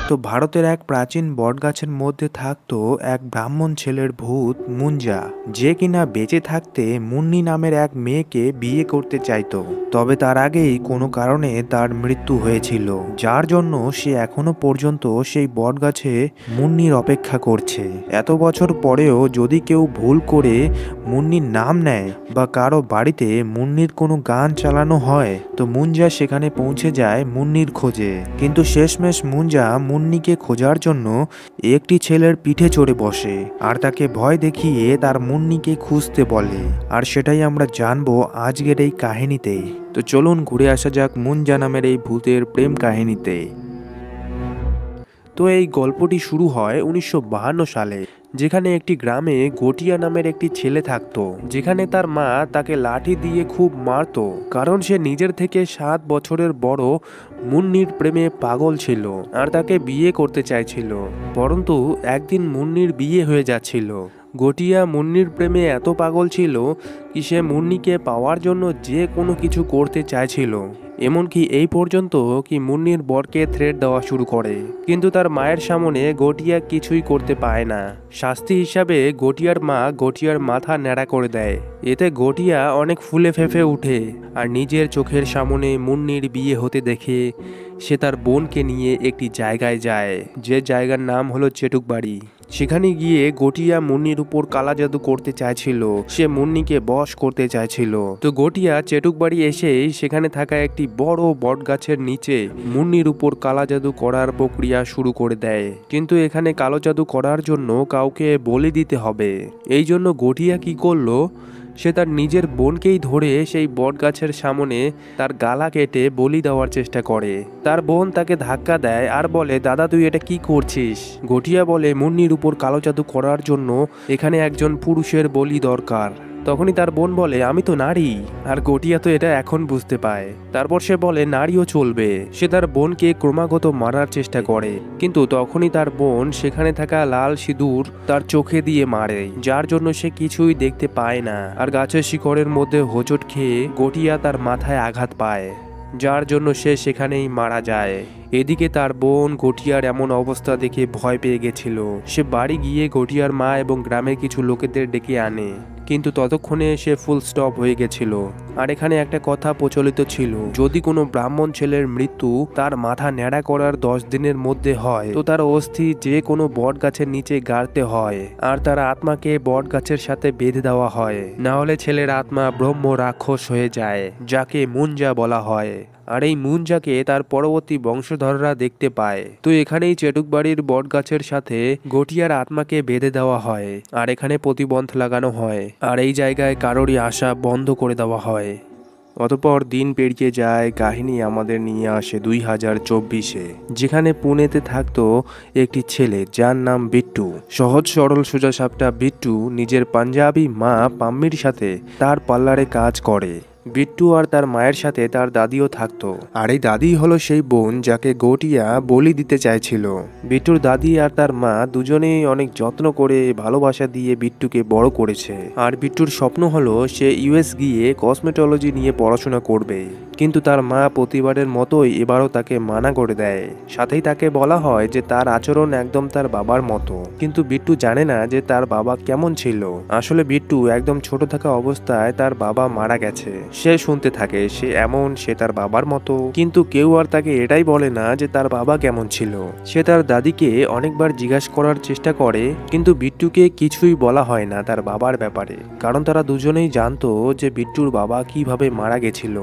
তো ভারতের এক প্রাচীন বটগাছের মধ্যে থাকতো এক ব্রাহ্মণ ছেলের ভূত মুঞ্জা, যে কিনা বেঁচে থাকতে মুন্নি নামের এক মেয়েকে বিয়ে করতে চাইতো। তবে তার আগেই কোনো কারণে তার মৃত্যু হয়েছিল, যার জন্য সে এখনো পর্যন্ত সেই বটগাছে মুন্নির অপেক্ষা করছে। এত বছর পরেও যদি কেউ ভুল করে মুন্নির নাম নেয় বা কারো বাড়িতে মুন্নির কোনো গান চালানো হয়, তো মুঞ্জা সেখানে পৌঁছে যায় মুন্নির খোঁজে। কিন্তু শেষমেশ মুঞ্জা মুন্নিকে খোঁজার জন্য একটি ছেলের পিঠে চড়ে বসে আর তাকে ভয় দেখিয়ে তার মুন্নিকে খুঁজতে বলে। আর সেটাই আমরা জানবো আজকের এই কাহিনীতে। তো চলুন ঘুরে আসা যাক মুঞ্জা নামের এই ভূতের প্রেম কাহিনীতে। তো এই গল্পটি শুরু হয় 1952 সালে, যেখানে একটি গ্রামে গটিয়া নামের একটি ছেলে থাকতো, যেখানে তার মা তাকে লাঠি দিয়ে খুব মারতো, কারণ সে নিজের থেকে 7 বছরের বড় মুন্নির প্রেমে পাগল ছিল আর তাকে বিয়ে করতে চাইছিল। পরন্তু একদিন মুন্নির বিয়ে হয়ে যাচ্ছিল। গটিয়া মুন্নির প্রেমে এত পাগল ছিল কি সে মুন্নিকে পাওয়ার জন্য যে কোনো কিছু করতে চাইছিল, এমনকি এই পর্যন্ত কি মুন্নির বরকে থ্রেট দেওয়া শুরু করে। কিন্তু তার মায়ের সামনে গটিয়া কিছুই করতে পায় না। শাস্তি হিসাবে গটিয়ার মা গটিয়ার মাথা ন্যাড়া করে দেয়। এতে গটিয়া অনেক ফুলে ফেঁপে উঠে আর নিজের চোখের সামনে মুন্নির বিয়ে হতে দেখে সে তার বোনকে নিয়ে একটি জায়গায় যায়, যে জায়গার নাম হলো চেটুকবাড়ি। সেখানে গিয়ে গটিয়া মুন্নির উপর কালা জাদু করতে চাইছিল, সে মুন্নিকে বশ করতে চাইছিল। তো গটিয়া চেটুকবাড়ি এসেই সেখানে থাকা একটি বড় বটগাছের নিচে মুন্নির উপর কালা জাদু করার প্রক্রিয়া শুরু করে দেয়। কিন্তু এখানে কালো জাদু করার জন্য কাউকে বলি দিতে হবে। এই জন্য গটিয়া কি করলো, সে তার নিজের বোনকেই ধরে সেই বটগাছের সামনে তার গালা কেটে বলি দেওয়ার চেষ্টা করে। তার বোন তাকে ধাক্কা দেয় আর বলে, দাদা তুই এটা কি করছিস? গটিয়া বলে, মুন্নির উপর কালো জাদু করার জন্য এখানে একজন পুরুষের বলি দরকার। তখনই তার বোন বলে, আমি তো নারী। আর গটিয়া তো এটা এখন বুঝতে পায়। তারপর সে বলে, নারীও চলবে। সে তার বোনকে ক্রমাগত মারার চেষ্টা করে, কিন্তু তখনই তার বোন সেখানে থাকা লাল সিঁদুর তার চোখে দিয়ে মারে, যার জন্য সে কিছুই দেখতে পায় না। আর গাছের শিকড়ের মধ্যে হোঁচট খেয়ে গটিয়া তার মাথায় আঘাত পায়, যার জন্য সে সেখানেই মারা যায়। এদিকে তার বোন গটিয়ার এমন অবস্থা দেখে ভয় পেয়ে গেছিল। সে বাড়ি গিয়ে গটিয়ার মা এবং গ্রামের কিছু লোকেদের ডেকে আনে, কিন্তু ততক্ষণে সে ফুল স্টপ হয়ে গেছিল। আর এখানে একটা কথা প্রচলিত ছিল, যদি কোনো ব্রাহ্মণ ছেলের মৃত্যু তার মাথা ন্যাড়া করার 10 দিনের মধ্যে হয়, তো তার অস্থি যে কোনো বট গাছের নিচে গাড়তে হয় আর তার আত্মাকে বট গাছের সাথে বেঁধে দেওয়া হয়, না হলে ছেলের আত্মা ব্রহ্ম রাক্ষস হয়ে যায়, যাকে মুঞ্জা বলা হয়। আর এই মুঞ্জাকে তার পরবর্তী বংশধররা দেখতে পায়। তো এখানেই চেটুকবাড়ির বটগাছের সাথে গটিয়ার আত্মাকে বেঁধে দেওয়া হয় আর এখানে প্রতিবন্ধ লাগানো হয় আর এই জায়গায় কারোরই আসা বন্ধ করে দেওয়া হয়। অতঃপর দিন পেরিয়ে যায়, কাহিনী আমাদের নিয়ে আসে 2024-এ, যেখানে পুনেতে থাকতো একটি ছেলে যার নাম বিট্টু। সহজ সরল সোজা সাপটা বিট্টু নিজের পাঞ্জাবি মা পাম্মির সাথে তার পার্লারে কাজ করে। বিট্টু আর তার মায়ের সাথে তার দাদিও থাকতো, আর এই দাদি হলো সেই বোন যাকে গটিয়া বলি দিতে চাইছিল। বিট্টুর দাদি আর তার মা দুজনেই অনেক যত্ন করে ভালোবাসা দিয়ে বিট্টুকে বড় করেছে। আর বিট্টুর স্বপ্ন হলো সে ইউএস গিয়ে কসমেটোলজি নিয়ে পড়াশোনা করবে, কিন্তু তার মা প্রতিবারের মতোই এবারও তাকে মানা করে দেয়। সাথেই তাকে বলা হয় যে তার আচরণ একদম তার বাবার মতো। কিন্তু বিট্টু জানে না যে তার বাবা কেমন ছিল। আসলে বিট্টু একদম ছোট থাকা অবস্থায় তার বাবা মারা গেছে। সে শুনতে থাকে সে এমন, সে তার বাবার মতো, কিন্তু কেউ আর তাকে এটাই বলে না যে তার বাবা কেমন ছিল। সে তার দাদিকে অনেকবার জিজ্ঞাসা করার চেষ্টা করে, কিন্তু বিট্টুকে কিছুই বলা হয় না তার বাবার ব্যাপারে, কারণ তারা দুজনেই জানতো যে বিট্টুর বাবা কিভাবে মারা গেছিল।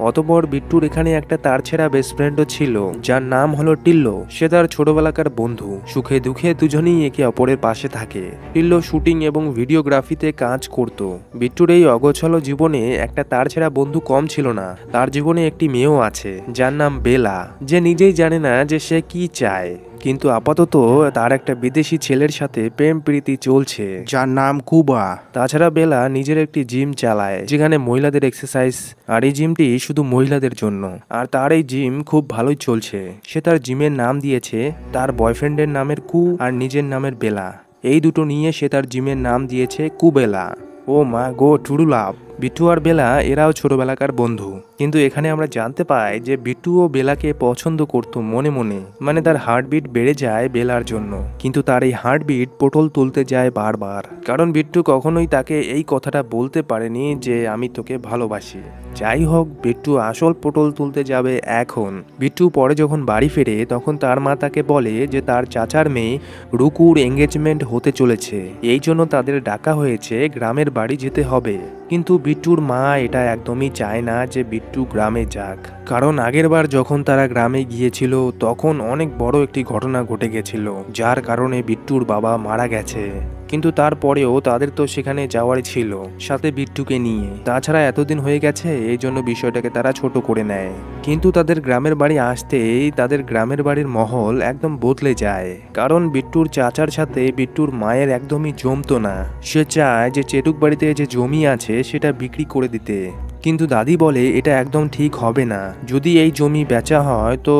অতঃপর বিট্টুর এখানে একটা তার ছেঁড়া বেস্ট ফ্রেন্ডও ছিল, যার নাম হলো টিল্লো। সে তার ছোটবেলাকার বন্ধু। সুখে দুঃখে দুজনেই একে অপরের পাশে থাকে। টিল্লো শুটিং এবং ভিডিওগ্রাফিতে কাজ করত। বিট্টুর এই অগোছালো জীবনে একটা তার ছেঁড়া বন্ধু কম ছিল না, তার জীবনে একটি মেয়েও আছে যার নাম বেলা, যে নিজেই জানে না যে সে কি চায়। কিন্তু আপাতত তার একটা বিদেশি ছেলের সাথে প্রেম প্রীতি চলছে, যার নাম কুবা। তাছাড়া বেলা নিজের একটি জিম চালায়, যেখানে মহিলাদের এক্সারসাইজ, আর এই জিমটি শুধু মহিলাদের জন্য। আর তার এই জিম খুব ভালোই চলছে। সে তার জিমের নাম দিয়েছে তার বয়ফ্রেন্ডের নামের কু আর নিজের নামের বেলা। এই দুটো নিয়ে সে তার জিমের নাম দিয়েছে কুবেলা। ও মা গো, টুরু লাভ। বিট্টু আর বেলা এরাও ছোটবেলাকার বন্ধু, কিন্তু এখানে আমরা জানতে পাই যে বিট্টু ও বেলাকে পছন্দ করতো মনে মনে, মানে তার হার্টবিট বেড়ে যায় বেলার জন্য, কিন্তু তার এই হার্টবিট পটল তুলতে যায় বারবার, কারণ বিট্টু কখনোই তাকে এই কথাটা বলতে পারেনি যে আমি তোকে ভালোবাসি। যাই হোক, বিট্টু আসল পটল তুলতে যাবে এখন। বিট্টু পরে যখন বাড়ি ফেরে তখন তার মা তাকে বলে যে তার চাচার মেয়ে রুকুর এঙ্গেজমেন্ট হতে চলেছে, এই জন্য তাদের ডাকা হয়েছে, গ্রামের বাড়ি যেতে হবে। কিন্তু বিট্টুর মা এটা একদমই চায় না যে বিট্টু গ্রামে যাক, কারণ আগের বার যখন তারা গ্রামে গিয়েছিল তখন অনেক বড় একটি ঘটনা ঘটে গেছিল, যার কারণে বিট্টুর বাবা মারা গেছে। কিন্তু তারপরেও তাদের তো সেখানে যাওয়ারই ছিল, সাথে বিট্টুকে নিয়ে। তাছাড়া এতদিন হয়ে গেছে, এই জন্য বিষয়টাকে তারা ছোট করে নেয়। কিন্তু তাদের গ্রামের বাড়ি আসতেই তাদের গ্রামের বাড়ির মহল একদম বদলে যায়, কারণ বিট্টুর চাচার সাথে বিট্টুর মায়ের একদমই জমতো না। সে চায় যে চেটুক বাড়িতে যে জমি আছে সেটা বিক্রি করে দিতে, কিন্তু দাদি বলে এটা একদম ঠিক হবে না, যদি এই জমি বেচা হয় তো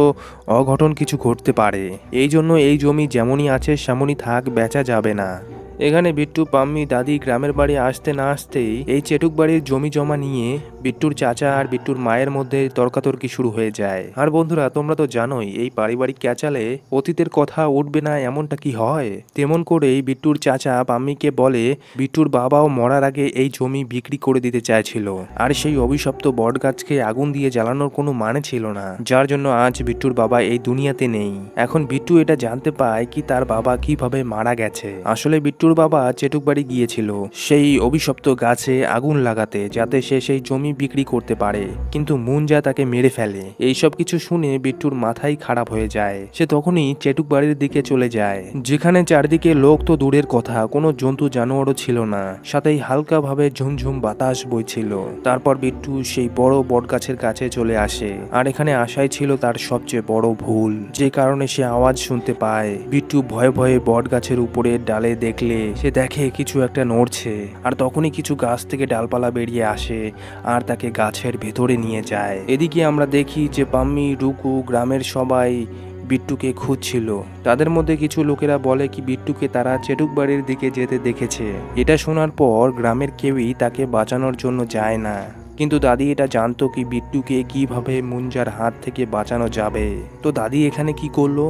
অঘটন কিছু ঘটতে পারে, এই জন্য এই জমি যেমনই আছে সেমনই থাক, বেচা যাবে না। এখানে বিট্টু পাম্মি দাদি গ্রামের বাড়ি আসতে না আসতেই এই চেটুক বাড়ির জমি জমা নিয়ে বিট্টুর চাচা আর বিট্টুর মায়ের মধ্যে তর্কাতর্কি শুরু হয়ে যায়। আর বন্ধুরা, তোমরা তো জানোই এই পারিবারিক ক্যাচালে অতীতের কথা উঠবে না এমনটা কি হয়। তেমন করেই বিট্টুর চাচা পাম্মিকে বলে বিট্টুর বাবাও মরার আগে এই জমি বিক্রি করে দিতে চাইছিল, আর সেই অভিশপ্ত বট গাছকে আগুন দিয়ে জ্বালানোর কোনো মানে ছিল না, যার জন্য আজ বিট্টুর বাবা এই দুনিয়াতে নেই। এখন বিট্টু এটা জানতে পায় কি তার বাবা কিভাবে মারা গেছে। আসলে বিট্টুর বাবা চেটুক বাড়ি গিয়েছিল সেই অভিশপ্ত গাছে আগুন লাগাতে, যাতে সে সেই জমি বিক্রি করতে পারে, কিন্তু মুঞ্জা তাকে মেরে ফেলে। এইসব কিছু শুনে বিট্টুর মাথাই খারাপ হয়ে যায়। সে তখনই চেটুক বাড়ির দিকে চলে যায়, যেখানে চারদিকে লোক তো দূরের কথা, কোনো জন্তু জানোয়ারও ছিল না, সাথেই হালকাভাবে ঝুমঝুম বাতাস বইছিল। তারপর বিট্টু সেই বড় বট গাছের কাছে চলে আসে, আর এখানে আসাই ছিল তার সবচেয়ে বড় ভুল, যে কারণে সে আওয়াজ শুনতে পায়। বিট্টু ভয়ে ভয়ে বট গাছের উপরে ডালে দেখলে সে দেখে কিছু একটা নড়ছে, আর তখনই কিছু গাছ থেকে ডালপালা বেরিয়ে আসে আর তাকে গাছের ভেতরে নিয়ে যায়। এদিকে আমরা দেখি যে পাম্মি, রুকু, গ্রামের সবাই বিট্টুকে খুঁজছিল। তাদের মধ্যে কিছু লোকেরা বলে কি বিট্টুকে তারা চেটুক বাড়ির দিকে যেতে দেখেছে। এটা শোনার পর গ্রামের কেউই তাকে বাঁচানোর জন্য যায় না, কিন্তু দাদি এটা জানতো কি বিট্টুকে কিভাবে মুঞ্জার হাত থেকে বাঁচানো যাবে। তো দাদি এখানে কি করলো,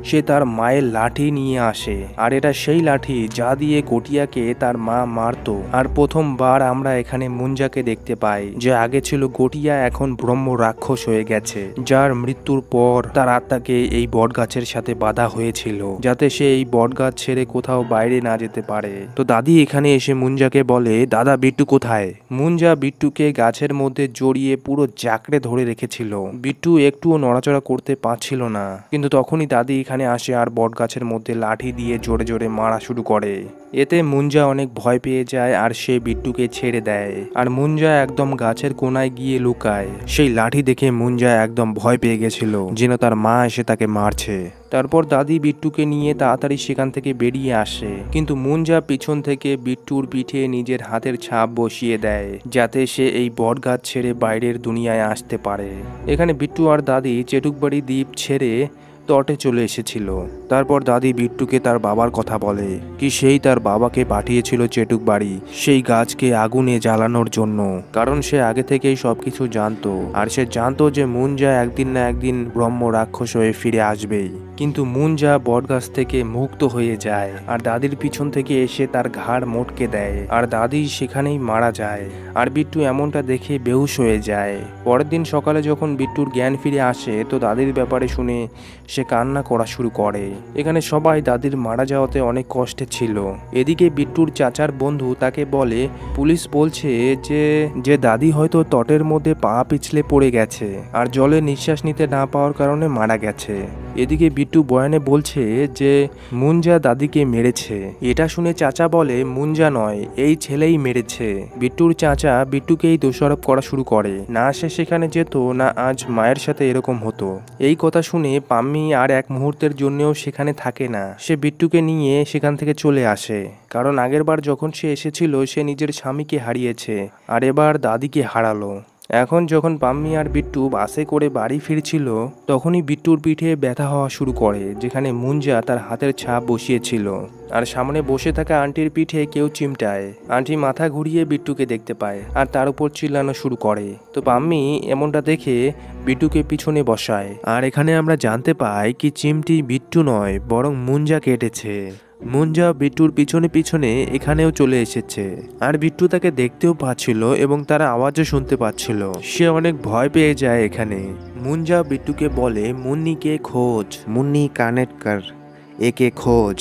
সে তার মায়ের লাঠি নিয়ে আসে, আর এটা সেই লাঠি যা দিয়ে গটিয়াকে তার মা মারতো। আর প্রথমবার আমরা এখানে মুঞ্জাকে দেখতে পাই, যে আগে ছিল গটিয়া, এখন ব্রহ্ম রাক্ষস হয়ে গেছে, যার মৃত্যুর পর তার আত্মাকে এই বট গাছের সাথে বাঁধা হয়েছিল, যাতে সে এই বট গাছ ছেড়ে কোথাও বাইরে না যেতে পারে। তো দাদি এখানে এসে মুঞ্জাকে বলে, দাদা বিট্টু কোথায়? মুঞ্জা বিট্টুকে গাছের মধ্যে জড়িয়ে পুরো জাকড়ে ধরে রেখেছিল। বিট্টু একটুও নড়াচড়া করতে পারছিল না, কিন্তু তখনই দাদি এখানে আসে আর বট গাছের মধ্যে লাঠি দিয়ে জোরে জোরে মারা শুরু করে। এতে মুঞ্জা অনেক ভয় পেয়ে যায় আর সে বিট্টুকে ছেড়ে দেয়, আর মুঞ্জা একদম গাছের কোনায় গিয়ে লুকায়। সেই লাঠি দেখে মুঞ্জা একদম ভয় পেয়ে গেছিল, যেন তার মা এসে তাকে মারছে। তারপর দাদি বিট্টুকে নিয়ে তাড়াতাড়ি সেখান থেকে বেরিয়ে আসে, কিন্তু মুঞ্জা পিছন থেকে বিট্টুর পিঠে নিজের হাতের ছাপ বসিয়ে দেয়, যাতে সে এই বট গাছ ছেড়ে বাইরের দুনিয়ায় আসতে পারে। এখানে বিট্টু আর দাদি চেটুকবাড়ি দ্বীপ ছেড়ে তটে চলে এসেছিল। তারপর দাদি বিট্টুকে তার বাবার কথা বলে, কি সেই তার বাবাকে পাঠিয়েছিল চেটুক বাড়ি সেই গাছকে আগুনে জ্বালানোর জন্য, কারণ সে আগে থেকেই সবকিছু জানতো, আর সে জানতো যে মুঞ্জা একদিন না একদিন ব্রহ্ম রাক্ষস হয়ে ফিরে আসবেই। কিন্তু মুঞ্জা বটগাছ থেকে মুক্ত হয়ে যায়, আর দাদির পিছন থেকে এসে তার ঘাড় মোটকে দেয়, আর দাদি সেখানেই মারা যায়। আর বিট্টু এমনটা দেখে বেহুশ হয়ে যায়। পরের দিন সকালে যখন বিট্টুর জ্ঞান ফিরে আসে, তো দাদির ব্যাপারে শুনে সে কান্না করা শুরু করে। এখানে সবাই দাদির মারা যাওয়াতে অনেক কষ্টে ছিল। এদিকে বিট্টুর চাচার বন্ধু তাকে বলে, পুলিশ বলছে যে দাদি হয়তো তটের মধ্যে পা পিছলে পড়ে গেছে, আর জলে নিঃশ্বাস নিতে না পাওয়ার কারণে মারা গেছে। এদিকে বিট্টু বয়ানে বলছে যে মুঞ্জা দাদিকে মেরেছে। এটা শুনে চাচা বলে, মুঞ্জা নয়, এই ছেলেই মেরেছে। বিট্টুর চাচা বিট্টুকেই দোষারোপ করা শুরু করে, না সে সেখানে যেত, না আজ মায়ের সাথে এরকম হতো। এই কথা শুনে পাম্মি আর এক মুহূর্তের জন্যও সেখানে থাকে না। সে বিট্টুকে নিয়ে সেখান থেকে চলে আসে, কারণ আগের বার যখন সে এসেছিল সে নিজের স্বামীকে হারিয়েছে, আর এবার দাদিকে হারালো। এখন যখন পাম্মি আর বিট্টু বাসে করে বাড়ি ফিরছিল তখনই বিট্টুর পিঠে ব্যথা হওয়া শুরু করে, যেখানে মুঞ্জা তার হাতের ছাপ বসিয়েছিল। আর সামনে বসে থাকা আন্টির পিঠে কেউ চিমটায়। আন্টি মাথা ঘুরিয়ে বিট্টুকে দেখতে পায় আর তার উপর চিল্লানো শুরু করে। তো পাম্মি এমনটা দেখে বিট্টুকে পিছনে বসায়। আর এখানে আমরা জানতে পাই কি চিমটি বিট্টু নয় বরং মুঞ্জা কেটেছে। মুঞ্জা বিট্টুর পিছনে পিছনে এখানেও চলে এসেছে। আর বিট্টু তাকে দেখতেও পাচ্ছিল এবং তার আওয়াজও শুনতে পাচ্ছিল। সে অনেক ভয় পেয়ে যায় এখানে। মুঞ্জা বিট্টুকে বলে মুন্নিকে খোঁজ, মুন্নি কানেক্ট কর, একে খোঁজ।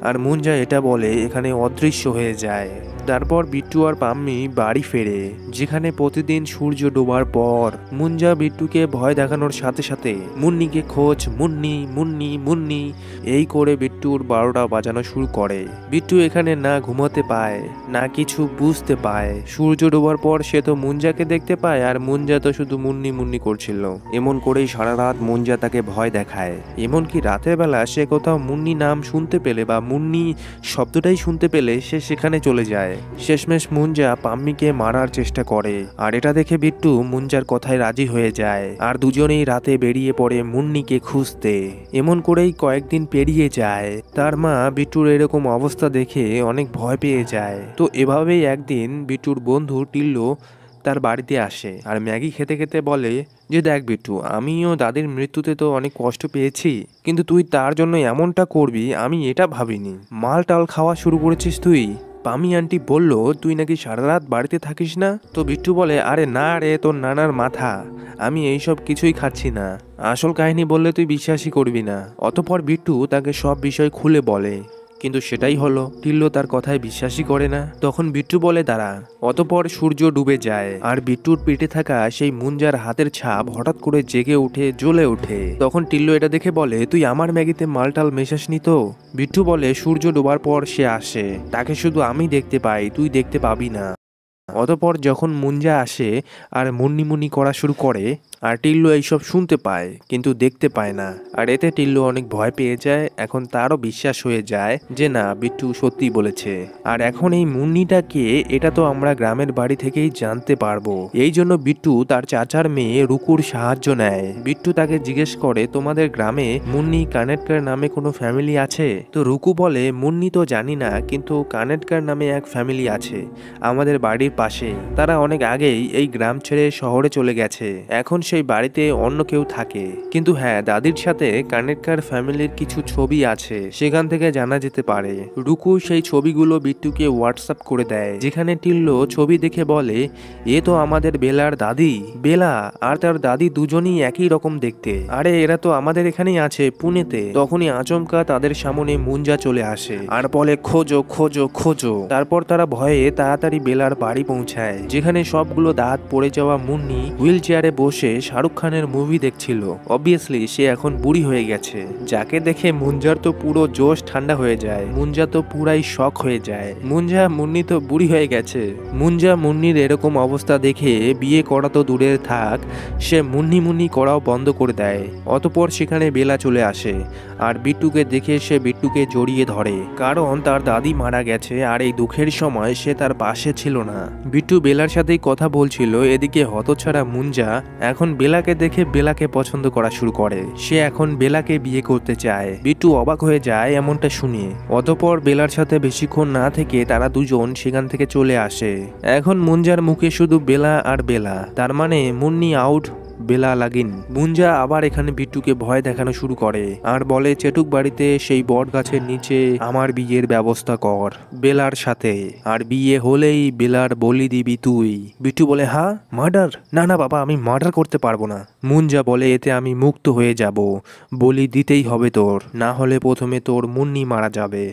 আর মুঞ্জা এটা বলে এখানে অদৃশ্য হয়ে যায়। তারপর বিট্টু আর পাম্মি বাড়ি ফেরে, যেখানে প্রতিদিন সূর্য ডোবার পর মুঞ্জা বিট্টুকে ভয় দেখানোর সাথে সাথে মুন্নিকে খোঁজ, মুন্নি মুন্নি মুন্নি এই করে বিট্টুর 12টা বাজানো শুরু করে। বিট্টু এখানে না ঘুমাতে পায় না কিছু বুঝতে পায়। সূর্য ডোবার পর সে তো মুঞ্জাকে দেখতে পায় আর মুঞ্জা তো শুধু মুন্নি মুন্নি করছিল। এমন করেই সারা রাত মুঞ্জা তাকে ভয় দেখায়। এমনকি রাতের বেলা সে কোথাও মুন্নি নাম শুনতে পেলে বা মুন্নি শব্দটাই শুনতে পেলে সে সেখানে চলে যায়। শেষমেশ মুঞ্জা পাম্মিকে মারার চেষ্টা করে আর এটা দেখে বিট্টু মুঞ্জার কথায় রাজি হয়ে যায় আর দুজনেই রাতে বেরিয়ে পড়ে মুন্নিকে খুঁজতে। এমন করেই কয়েকদিন পেরিয়ে যায়। তার মা বিট্টুর এরকম অবস্থা দেখে অনেক ভয় পেয়ে যায়। তো এভাবেই একদিন বিট্টুর বন্ধু টিল্লো তার বাড়িতে আসে আর ম্যাগি খেতে খেতে বলে যে দেখ বিট্টু, আমিও দাদির মৃত্যুতে তো অনেক কষ্ট পেয়েছি, কিন্তু তুই তার জন্য এমনটা করবি আমি এটা ভাবিনি। মাল টাল খাওয়া শুরু করেছিস তুই। পামি আন্টি বলল তুই নাকি সারা রাত বাড়িতে থাকিস না। তো বিট্টু বলে আরে না রে, তোর নানার মাথা, আমি এইসব কিছুই খাচ্ছি না। আসল কাহিনী বললে তুই বিশ্বাসই করবি না। অতঃপর বিট্টু তাকে সব বিষয় খুলে বলে, কিন্তু সেটাই হলো, টিল্লো তার কথায় বিশ্বাসই করে না। তখন বিট্টু বলে দাঁড়া। অতঃপর সূর্য ডুবে যায় আর বিট্টুর পিঠে থাকা সেই মুঞ্জার হাতের ছাপ হঠাৎ করে জেগে উঠে জ্বলে ওঠে। তখন টিল্লো এটা দেখে বলে তুই আমার ম্যাগিতে মালটাল মেশাসনি তো? বিট্টু বলে সূর্য ডোবার পর সে আসে, তাকে শুধু আমি দেখতে পাই, তুই দেখতে পাবি না। অতঃপর যখন মুঞ্জা আসে আর মুন্নি করা শুরু করে আর টিল্লো এইসব শুনতে পায় কিন্তু দেখতে পায় না। আর এতে টিল্লো অনেক ভয় পেয়ে যায়। এখন তারও বিশ্বাস হয়ে যায় যে না, বিট্টু সত্যি বলেছে। আর এখন এই মুন্নিটা কে এটা তো আমরা গ্রামের বাড়ি থেকেই জানতে পারবো। এই জন্য বিট্টু তার চাচার মেয়ে রুকুর সাহায্য নেয়। বিট্টু তাকে জিজ্ঞেস করে তোমাদের গ্রামে মুন্নি কানেটকার নামে কোনো ফ্যামিলি আছে? তো রুকু বলে মুন্নি তো জানি না, কিন্তু কানেটকার নামে এক ফ্যামিলি আছে আমাদের বাড়ির পাশে। তারা অনেক আগেই এই গ্রাম ছেড়ে শহরে চলে গেছে। এখন সেই বাড়িতে অন্য কেউ থাকে। কিন্তু হ্যাঁ, দাদির সাথে কানেটকার ফ্যামিলির কিছু ছবি আছে, সেখান থেকে জানা যেতে পারে। রুকু সেই ছবিগুলো বিট্টুকে হোয়াটসঅ্যাপ করে দেয়, যেখানে টিল্লো ছবি দেখে বলে এ তো আমাদের বেলার দাদি। বেলা আর তার দাদি দুজনই একই রকম দেখতে। আরে এরা তো আমাদের এখানেই আছে, পুনেতে। তখনই আচমকা তাদের সামনে মুঞ্জা চলে আসে আর বলে খোঁজো খোঁজো খোঁজো। তারপর তারা ভয়ে তাড়াতাড়ি বেলার বাড়ি পৌঁছায়, যেখানে সবগুলো দাঁত পড়ে যাওয়া মুন্নি হুইল চেয়ারে বসে শাহরুখ খানের মুভি দেখছিল। অবভিয়াসলি সে এখন বুড়ি হয়ে গেছে, যাকে দেখে মুঞ্জার তো পুরো জোশ ঠান্ডা হয়ে যায়। মুঞ্জা তো পুরাই শক হয়ে যায়। মুঞ্জা মুন্নি তো বুড়ি হয়ে গেছে। মুঞ্জা মুন্নির এরকম অবস্থা দেখে বিয়ে করা তো দূরে থাক, সে মুন্নি করাও বন্ধ করে দেয়। অতঃপর সেখানে বেলা চলে আসে আর বিট্টুকে দেখে সে বিট্টুকে জড়িয়ে ধরে, কারণ তার দাদি মারা গেছে আর এই দুঃখের সময় সে তার পাশে ছিল না। বিট্টু বেলার সাথেই কথা বলছিল, এদিকে হতছাড়া মুঞ্জা এখন বেলাকে দেখে বেলাকে পছন্দ করা শুরু করে। সে এখন বেলাকে বিয়ে করতে চায়। বিট্টু অবাক হয়ে যায় এমনটা শুনে। অতঃপর বেলার সাথে বেশিক্ষণ না থেকে তারা দুজন সেখান থেকে চলে আসে। এখন মুঞ্জার মুখে শুধু বেলা আর বেলা, তার মানে মুন্নি আউট, বেলা লাগিন। মুঞ্জা আবার এখানে বিট্টুকে ভয় দেখানো শুরু করে আর বলে চেটুক বাড়িতে সেই বট গাছের নিচে আমার বিয়ের ব্যবস্থা কর বেলার সাথে, আর বিয়ে হলেই বেলার বলি দিবি তুই। বিট্টু বলে হ্যাঁ, মার্ডার? না না বাবা, আমি মার্ডার করতে পারবো না। মুঞ্জা বলে এতে আমি মুক্ত হয়ে যাব, বলি দিতেই হবে তোর, না হলে প্রথমে তোর মুন্নি মারা যাবে,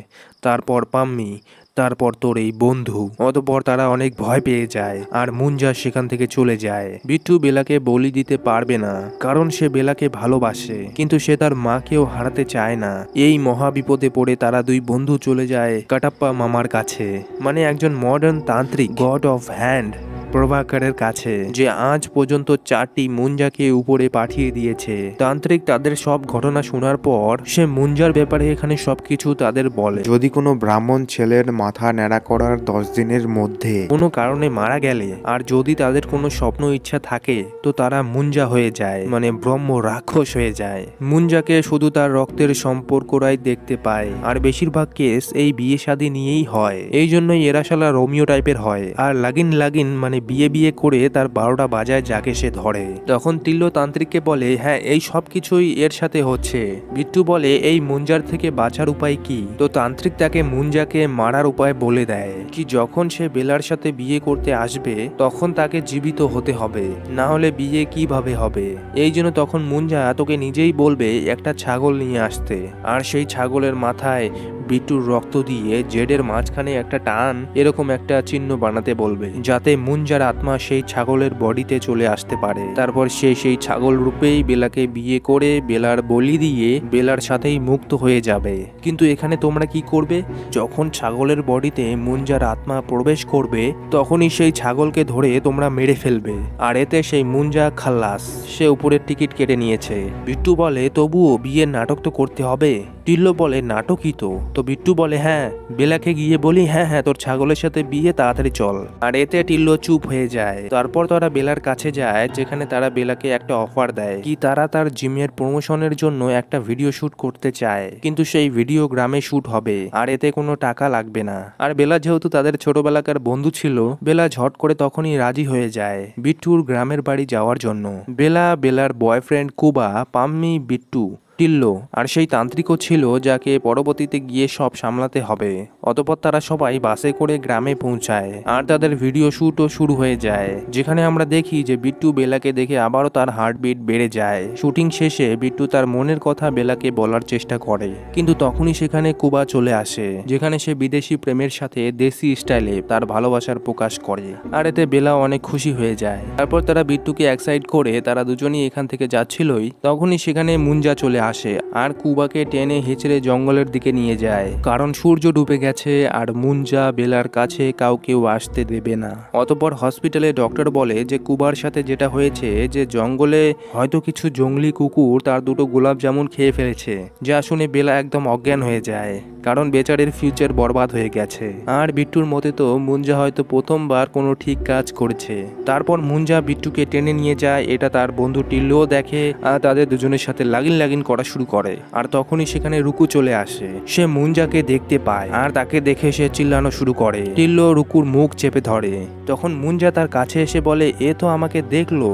তারপর পাম্মি, তারপর তোর এই বন্ধু। অতঃপর তারা অনেক ভয় পেয়ে যায় আর মুঞ্জা সেখান থেকে চলে যায়। বিট্টু বেলাকে বলি দিতে পারবে না, কারণ সে বেলাকে ভালোবাসে, কিন্তু সে তার মাকেও হারাতে চায় না। এই মহা বিপদে পড়ে তারা দুই বন্ধু চলে যায় কাটাপ্পা মামার কাছে, মানে একজন মডার্ন তান্ত্রিক, গড অফ হ্যান্ড। প্রভাকরের কাছে, যে আজ পর্যন্ত 4টি মুঞ্জাকে উপরে পাঠিয়ে দিয়েছে। তান্ত্রিক তাদের সব ঘটনা শোনার পর সে মুঞ্জার ব্যাপারে এখানে সবকিছু তাদের বলে। যদি কোনো ব্রাহ্মণ ছেলের মাথা ন্যাড়া করার 10 দিনের মধ্যে কোনো কারণে মারা গেলে আর যদি তাদের কোনো স্বপ্ন ইচ্ছা থাকে তো তারা মুঞ্জা হয়ে যায়, মানে ব্রহ্ম রাক্ষস হয়ে যায়। মুঞ্জাকে শুধু তার রক্তের সম্পর্করাই দেখতে পায়, আর বেশিরভাগ কেস এই বিয়ে শাদী নিয়েই হয়। এই জন্যই এরা শালা রোমিও টাইপের হয়, আর লাগিন লাগিন মানে বিয়ে বিয়ে করে তার 12টা বাজায় যাকে সে ধরে। তখন তিল্লো তান্ত্রিককে বলে, হ্যাঁ এই সব কিছুই এর সাথে হচ্ছে। বিট্টু বলে, এই মুঞ্জার থেকে বাঁচার উপায় কি? তো তান্ত্রিক তাকে মুঞ্জাকে মারার উপায় বলে দেয়, কি যখন সে বেলার সাথে বিয়ে করতে আসবে তখন তাকে জীবিত হতে হবে, না হলে বিয়ে কিভাবে হবে। এই জন্য তখন মুঞ্জা তোকে নিজেই বলবে একটা ছাগল নিয়ে আসতে, আর সেই ছাগলের মাথায় বিট্টুর রক্ত দিয়ে জেডের মাঝখানে একটা টান এরকম একটা চিহ্ন বানাতে বলবে, যাতে মুঞ্জার আত্মা সেই ছাগলের বডিতে চলে আসতে পারে। তারপর সে সেই ছাগল রূপেই বেলাকে বিয়ে করে বেলার বলি দিয়ে বেলার সাথেই মুক্ত হয়ে যাবে। কিন্তু এখানে তোমরা কি করবে? যখন ছাগলের বডিতে মুঞ্জার আত্মা প্রবেশ করবে তখনই সেই ছাগলকে ধরে তোমরা মেরে ফেলবে, আর এতে সেই মুঞ্জা খাল্লাস, সে উপরের টিকিট কেটে নিয়েছে। বিট্টু বলে, তবুও বিয়ের নাটক তো করতে হবে। টিল্লো বলে, নাটকই তো বিট্টু বলে, হ্যাঁ বেলাকে গিয়ে বলি, হ্যাঁ হ্যাঁ তোর ছাগলের সাথে বিয়ে, তাড়াতাড়ি চল। আর এতে টিল্লো চুপ হয়ে যায়। তারপর তারা বেলার কাছে যায়, যেখানে তারা বেলাকে একটা অফার দেয়, কি তারা তার জিমের প্রমোশনের জন্য একটা ভিডিও শুট করতে চায়, কিন্তু সেই ভিডিও গ্রামে শুট হবে আর এতে কোনো টাকা লাগবে না। আর বেলা যেহেতু তাদের ছোটবেলাকার বন্ধু ছিল, বেলা ঝট করে তখনই রাজি হয়ে যায় বিট্টুর গ্রামের বাড়ি যাওয়ার জন্য। বেলা, বেলার বয়ফ্রেন্ড কুবা, পাম্মি, বিট্টু, টিল্লো আর সেই তান্ত্রিকও ছিল, যাকে পরবর্তীতে গিয়ে সব সামলাতে হবে। অতঃপর তারা সবাই বাসে করে গ্রামে পৌঁছায়, আর তাদের ভিডিও শুটও শুরু হয়ে যায়, যেখানে আমরা দেখি যে বিট্টু বেলাকে দেখে আবারও তার হার্টবিট বেড়ে যায়। শুটিং শেষে বিট্টু তার মনের কথা বেলাকে বলার চেষ্টা করে, কিন্তু তখনই সেখানে কুবা চলে আসে, যেখানে সে বিদেশি প্রেমের সাথে দেশি স্টাইলে তার ভালোবাসার প্রকাশ করে, আর এতে বেলা অনেক খুশি হয়ে যায়। তারপর তারা বিট্টুকে এক্সাইট করে তারা দুজনই এখান থেকে যাচ্ছিলই, তখনই সেখানে মুঞ্জা চলে আসে আর কুবাকে টেনে হেঁচড়ে জঙ্গলের দিকে নিয়ে যায়, কারণ সূর্য ডুবে গেছে আর মুঞ্জা বেলার কাছে কাউকেও আসতে দেবে না। অতঃপর হসপিটালে ডক্টর বলে যে কুবার সাথে যেটা হয়েছে, যে জঙ্গলে হয়তো কিছু জঙ্গলি কুকুর তার দুটো গোলাপ জামুন খেয়ে ফেলেছে, যা শুনে বেলা একদম অজ্ঞান হয়ে যায়, কারণ বেচারের ফিউচার বরবাদ হয়ে গেছে। আর বিট্টুর মতে তো মুঞ্জা হয়তো প্রথমবার কোনো ঠিক কাজ করেছে। তারপর মুঞ্জা বিট্টুকে টেনে নিয়ে যায়, এটা তার বন্ধু টিল্লোও দেখে, আর তাদের দুজনের সাথে লাগিন লাগিন করা শুরু করে। আর তখনই সেখানে রুকু চলে আসে, সে মুঞ্জাকে দেখতে পায় আর তাকে দেখে সে চিল্লানো শুরু করে। টিল্লো রুকুর মুখ চেপে ধরে, তখন মুঞ্জা তার কাছে এসে বলে, এ তো আমাকে দেখলো।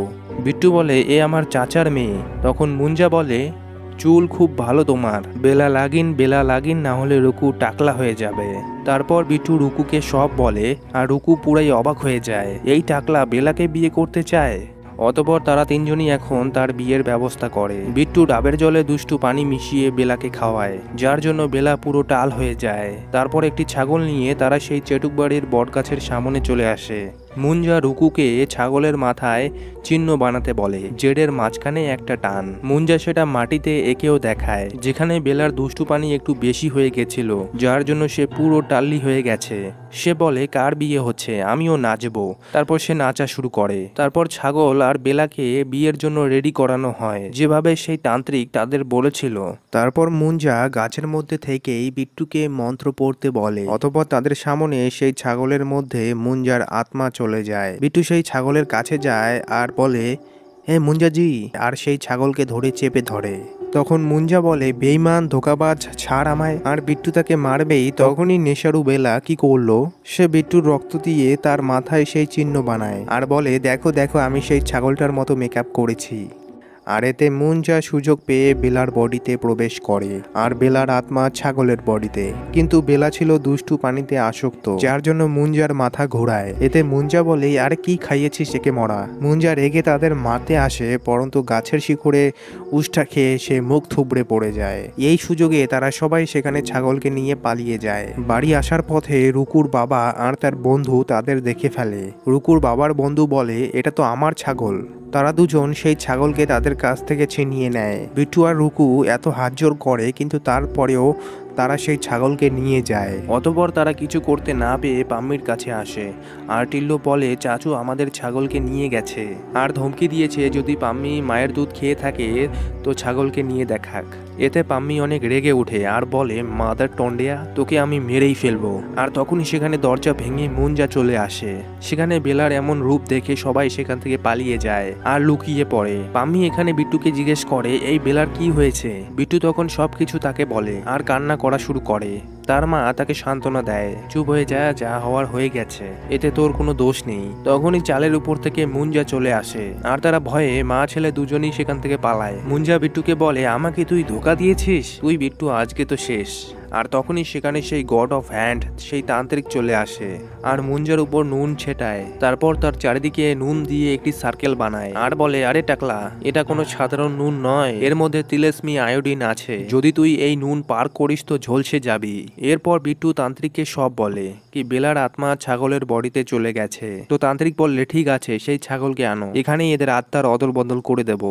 বিট্টু বলে, এ আমার চাচার মেয়ে। তখন মুঞ্জা বলে, চুল খুব ভালো তোমার, বেলা লাগিন, না হলে রুকু টাকলা হয়ে যাবে। তারপর বিট্টু রুকুকে সব বলে, আর রুকু পুরাই অবাক হয়ে যায়, এই টাকলা বেলাকে বিয়ে করতে চায়। অতঃপর তারা তিনজনই এখন তার বিয়ের ব্যবস্থা করে। বিট্টু ডাবের জলে দুষ্টু পানি মিশিয়ে বেলাকে খাওয়ায়, যার জন্য বেলা পুরো টাল হয়ে যায়। তারপর একটি ছাগল নিয়ে তারা সেই চেটুকবাড়ির বটগাছের সামনে চলে আসে। মুঞ্জা রুকুকে ছাগলের মাথায় চিহ্ন বানাতে বলে, জেডের মাঝখানে একটা টান। মুঞ্জা সেটা মাটিতে এঁকেও দেখায়, যেখানে বেলার দুষ্টু পানি একটু বেশি হয়ে গেছিল, যার জন্য সে পুরো টাল্লি হয়ে গেছে। সে বলে, কার বিয়ে হচ্ছে, আমিও নাচবো। তারপর সে নাচা শুরু করে। তারপর ছাগল আর বেলাকে বিয়ের জন্য রেডি করানো হয়, যেভাবে সেই তান্ত্রিক তাদের বলেছিল। তারপর মুঞ্জা গাছের মধ্যে থেকেই বিট্টুকে মন্ত্র পড়তে বলে। অতঃপর তাদের সামনে সেই ছাগলের মধ্যে মুঞ্জার আত্মা চলে যায়। বিট্টু সেই ছাগলের কাছে যায় আর বলে, হে মুঞ্জাজি, আর সেই ছাগলকে ধরে চেপে ধরে। তখন মুঞ্জা বলে, বেঈমান, ধোকাবাজ, ছাড় আমায়। আর বিট্টু তাকে মারবেই, তখনই নেশারু বেলা কি করলো, সে বিট্টুর রক্ত দিয়ে তার মাথায় সেই চিহ্ন বানায় আর বলে, দেখো দেখো, আমি সেই ছাগলটার মতো মেকআপ করেছি। আর এতে মুঞ্জা সুযোগ পেয়ে বেলার বডিতে প্রবেশ করে, আর বেলার আত্মা ছাগলের বডিতে। কিন্তু বেলা ছিল দুষ্টু পানিতে আসক্ত, যার জন্য মুঞ্জার মাথা ঘোরায়। এতে মুঞ্জা বলে, আর কি খাইয়েছিস একে মরা। মুঞ্জা রেগে তাদের মারতে আসে, পরন্তু গাছের শিকড়ে উষ্টা খেয়ে সে মুখ থুবড়ে পড়ে যায়। এই সুযোগে তারা সবাই সেখানে ছাগলকে নিয়ে পালিয়ে যায়। বাড়ি আসার পথে রুকুর বাবা আর তার বন্ধু তাদের দেখে ফেলে। রুকুর বাবার বন্ধু বলে, এটা তো আমার ছাগল। তারা দুজন সেই ছাগলকে তাদের কাছ থেকে ছিনিয়ে নেয়। বিট্টু আর রুকু এত হাতজোড় করে, কিন্তু তারপরেও তারা সেই ছাগলকে নিয়ে যায়। অতঃপর তারা কিছু করতে না পেয়ে পাম্মির কাছে আসে আর টিল্লো বলে চাচু আমাদের ছাগলকে নিয়ে গেছে আর ধমকি দিয়েছে যদি পাম্মি মায়ের দুধ খেয়ে থাকে তো ছাগলকে নিয়ে দেখাক। এতে পাম্মি অনেক রেগে ওঠে আর বলে মাদার টন্ডিয়া তোকে আমি মেরেই ফেলবো। আর তখনই সেখানে দরজা ভেঙে মুঞ্জা চলে আসে। সেখানে বেলার এমন রূপ দেখে সবাই সেখান থেকে পালিয়ে যায় আর লুকিয়ে পড়ে। পাম্মি এখানে বিট্টুকে জিজ্ঞেস করে এই বেলার কি হয়েছে। বিট্টু তখন সবকিছু তাকে বলে আর কান্না করা শুরু করে। তার মা তাকে সান্ত্বনা দেয়, চুপ হয়ে যা হওয়ার হয়ে গেছে, এতে তোর কোনো দোষ নেই। তখনই চালের উপর থেকে মুঞ্জা চলে আসে আর তারা ভয়ে মা ছেলে দুজনেই সেখান থেকে পালায়। মুঞ্জা বিট্টুকে বলে আমাকে তুই ধোকা দিয়েছিস, তুই বিট্টু আজকে তো শেষ। আর তখনই সেখানে সেই গড অফ হ্যান্ড সেই তান্ত্রিক চলে আসে আর মুঞ্জার উপর নুন ছেটায়। তারপর তার চারিদিকে নুন দিয়ে একটি সার্কেল বানায় আর বলে আরে টাকলা এটা কোনো সাধারণ নুন নয়, এর মধ্যে তিলেস্মি আয়োডিন আছে, যদি তুই এই নুন পার করিস তো ঝলসে যাবি। এরপর বিট্টু তান্ত্রিককে সব বলে কি বেলার আত্মা ছাগলের বডিতে চলে গেছে। তো তান্ত্রিক বললে ঠিক আছে সেই ছাগলকে আনো, এখানেই এদের আত্মার অদল বদল করে দেব।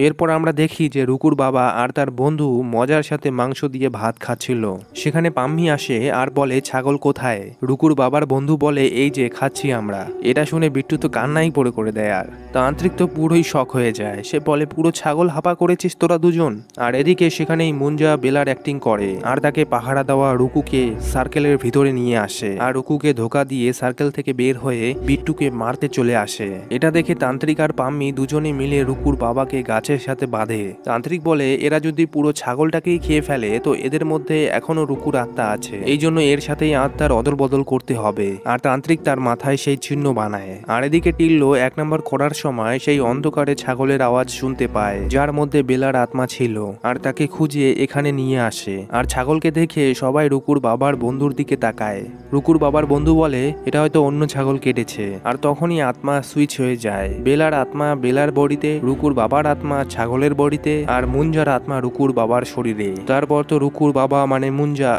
এরপর আমরা দেখি যে রুকুর বাবা আর তার বন্ধু মজার সাথে মাংস দিয়ে ভাত খাচ্ছিল। সেখানে পাম্মি আসে আর বলে ছাগল কোথায়। রুকুর বাবার বন্ধু বলে এই যে খাচ্ছি আমরা। এটা শুনে বিট্টু তো কান্নাই করে দেয় আর তান্ত্রিক তো পুরোই শক হয়ে যায়। সে বলে পুরো ছাগল হাপা করেছিস তোরা দুজন। আর এদিকে সেখানেই মুঞ্জা বেলার অ্যাক্টিং করে আর তাকে পাহারা দেওয়া রুকুকে সার্কেলের ভিতরে নিয়ে আসে আর রুকুকে ধোকা দিয়ে সার্কেল থেকে বের হয়ে বিট্টুকে মারতে চলে আসে। এটা দেখে তান্ত্রিক আর পাম্মি দুজনে মিলে রুকুর বাবাকে গাছের সাথে বাঁধে। তান্ত্রিক বলে এরা যদি পুরো ছাগলটাকেই খেয়ে ফেলে তো এদের মধ্যে এখনো রুকুর আত্মা আছে, এই জন্য এর সাথেই আত্মার অদল বদল করতে হবে। আর তান্ত্রিক তার মাথায় সেই চিহ্ন বানায়। আর এদিকে টিল্লো 1 নম্বর করার সময় সেই অন্ধকারে ছাগলের আওয়াজ শুনতে পায় যার মধ্যে বেলার আত্মা ছিল আর তাকে খুঁজে এখানে নিয়ে আসে। আর ছাগলকে দেখে সবাই রুকুর বাবার বন্ধুর দিকে তাকায়। রুকুর বাবার বন্ধু বলে এটা হয়তো অন্য ছাগল কেটেছে। আর তখনই আত্মা সুইচ হয়ে যায়, বেলার আত্মা বেলার বডিতে, রুকুর বাবার আত্মা ছাগলের বডিতে আর মুঞ্জার আত্মা রুকুর বাবার শরীরে। তারপর তো রুকুর বাবা মানে মুঞ্জা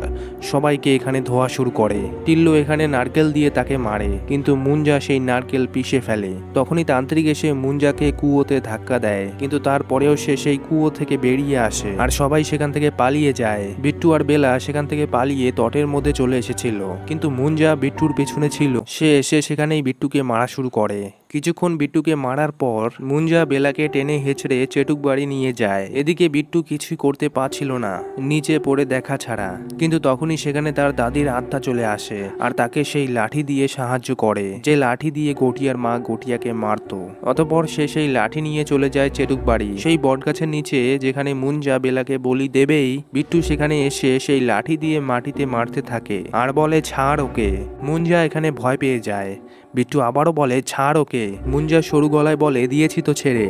সবাইকে এখানে ধোয়া শুরু করে। টিল্লো এখানে নারকেল দিয়ে তাকে মারে কিন্তু মুঞ্জা সেই নারকেল পিষে ফেলে। তখনই তান্ত্রিক এসে মুঞ্জাকে কুয়োতে ধাক্কা দেয় কিন্তু তারপরেও সে সেই কুয়ো থেকে বেরিয়ে আসে আর সবাই সেখান থেকে পালিয়ে যায়। বিট্টু আর বেলা সেখান থেকে পালিয়ে তটের মধ্যে চলে এসেছিল কিন্তু মুঞ্জা বিট্টুর পেছনে ছিল। সে এসে সেখানেই বিট্টুকে মারা শুরু করে। কিছুক্ষণ বিট্টুকে মারার পর মুঞ্জা বেলাকে টেনে হেঁচড়ে চেটুক বাড়ি নিয়ে যায়। এদিকে বিট্টু কিছুই করতে পারছিল না নিচে পড়ে দেখা ছাড়া। কিন্তু তখনই সেখানে তার দাদির আত্মা চলে আসে আর তাকে সেই লাঠি দিয়ে সাহায্য করে যে লাঠি দিয়ে গটিয়ার মা গটিয়াকে মারত। অতঃপর সে সেই লাঠি নিয়ে চলে যায় চেটুক বাড়ি সেই বটগাছের নিচে যেখানে মুঞ্জা বেলাকে বলি দেবেই। বিট্টু সেখানে এসে সেই লাঠি দিয়ে মাটিতে মারতে থাকে আর বলে ছাড় ওকে। মুঞ্জা এখানে ভয় পেয়ে যায়। বিট্টু আবারও বলে ছাড় ওকে। মুঞ্জা সরু গলায় বলে দিয়েছি তো ছেড়ে।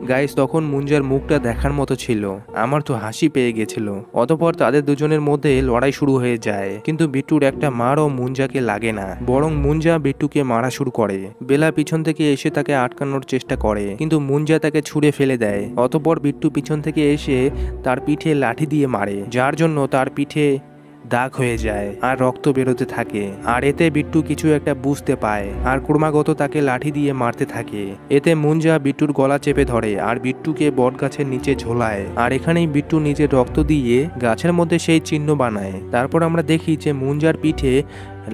গাইস তখন মুঞ্জার মুখটা দেখার মতো ছিল, আমার তো হাসি পেয়ে গেছিল। অতঃপর তাদের দুজনের মধ্যে লড়াই শুরু হয়ে যায় কিন্তু বিট্টুর একটা মারও মুঞ্জাকে লাগে না, বরং মুঞ্জা বিট্টুকে মারা শুরু করে। বেলা পিছন থেকে এসে তাকে আটকানোর চেষ্টা করে কিন্তু মুঞ্জা তাকে ছুঁড়ে ফেলে দেয়। অতঃপর বিট্টু পিছন থেকে এসে তার পিঠে লাঠি দিয়ে মারে যার জন্য তার পিঠে দাগ হয়ে যায় আর রক্ত বেরোতে থাকে। আর এতে বিট্টু কিছু একটা বুঝতে পায় আর ক্রমাগত তাকে লাঠি দিয়ে মারতে থাকে। এতে মুঞ্জা বিট্টুর গলা চেপে ধরে আর বিট্টুকে বট গাছের নিচে ঝোলায়। আর এখানেই বিট্টু নিজের রক্ত দিয়ে গাছের মধ্যে সেই চিহ্ন বানায়। তারপর আমরা দেখি যে মুঞ্জার পিঠে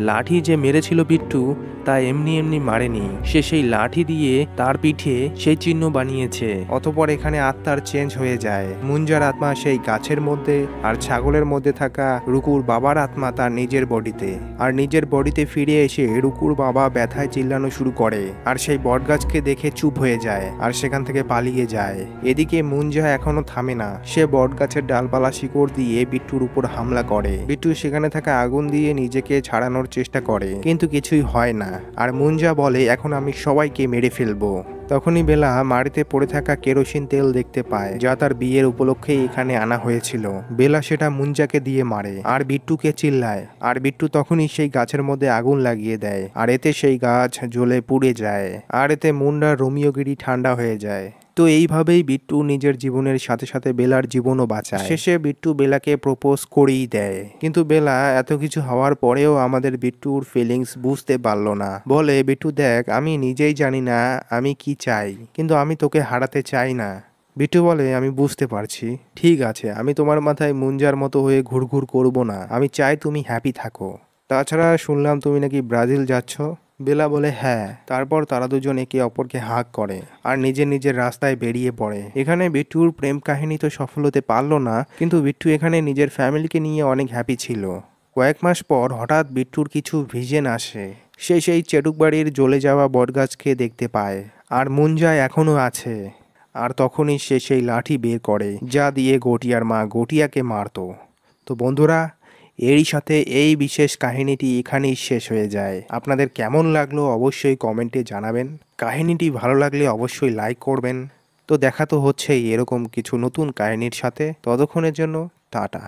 লাঠি যে মেরেছিল বিট্টু তা এমনি এমনি মারেনি, সে সেই লাঠি দিয়ে তার পিঠে সেই চিহ্ন বানিয়েছে। অতঃপর এখানে আত্মার চেঞ্জ হয়ে যায়। মুঞ্জার আত্মা সেই গাছের মধ্যে আর ছাগলের মধ্যে থাকা রুকুর বাবার আত্মা তার নিজের বডিতে। আর নিজের বডিতে ফিরে এসে রুকুর বাবা ব্যথায় চিল্লানো শুরু করে আর সেই বটগাছকে দেখে চুপ হয়ে যায় আর সেখান থেকে পালিয়ে যায়। এদিকে মুঞ্জা এখনো থামে না, সে বটগাছের ডালপালা শিকড় দিয়ে বিট্টুর উপর হামলা করে। বিট্টু সেখানে থাকা আগুন দিয়ে নিজেকে ছাড়ানোর চেষ্টা করে কিন্তু কিছুই হয় না। আর মুঞ্জা বলে এখন আমি সবাইকে মেরে ফেলবো। তখনই বেলা মাটিতে পড়ে থাকা কেরোসিন তেল দেখতে পায় যা তার বিয়ের উপলক্ষে এখানে আনা হয়েছিল। বেলা সেটা মুঞ্জাকে দিয়ে মারে আর বিট্টুকে চিল্লায় আর বিট্টু তখনই সেই গাছের মধ্যে আগুন লাগিয়ে দেয় আর এতে সেই গাছ জ্বলে পুড়ে যায় আর এতে মুন্ডার রোমিওগিরি ঠান্ডা হয়ে যায়। তো এইভাবেই বিট্টু নিজের জীবনের সাথে সাথে বেলার জীবনও বাঁচায়। শেষে বিট্টু বেলাকে প্রপোজ করেই দেয় কিন্তু বেলা এত কিছু হওয়ার পরেও আমাদের বিট্টুর ফিলিংস বুঝতে পারলো না। বলে বিট্টু দেখ আমি নিজেই জানি না আমি কি চাই কিন্তু আমি তোকে হারাতে চাই না। বিট্টু বলে, আমি বুঝতে পারছি। ঠিক আছে, আমি তোমার মাথায় মুঞ্জার মতো হয়ে ঘুরঘুর করব না। আমি চাই তুমি হ্যাপি থাকো। তাছাড়া শুনলাম তুমি নাকি ব্রাজিল যাচ্ছ। বেলা বলে, হ্যাঁ। তারপর তারা দুজন একে অপরকে হাগ করে আর নিজের নিজের রাস্তায় বেরিয়ে পড়ে। এখানে বিট্টুর প্রেম কাহিনী তো সফল হতে পারলো না, কিন্তু বিট্টু এখানে নিজের ফ্যামিলিকে নিয়ে অনেক হ্যাপি ছিল। কয়েক মাস পর হঠাৎ বিট্টুর কিছু ভিশন আসে। সে সেই চেটুক বাড়ির জ্বলে যাওয়া বটগাছকে দেখতে পায়, আর মুঞ্জা এখনও আছে। আর তখনই সে সেই লাঠি বের করে যা দিয়ে গটিয়ার মা গটিয়াকে মারতো। তো বন্ধুরা, এরই সাথে এই বিশেষ কাহিনীটি এখানেই শেষ হয়ে যায়। আপনাদের কেমন লাগলো অবশ্যই কমেন্টে জানাবেন। কাহিনীটি ভালো লাগলে অবশ্যই লাইক করবেন। তো দেখা তো হচ্ছেই এরকম কিছু নতুন কাহিনীর সাথে। ততক্ষণের জন্য টাটা।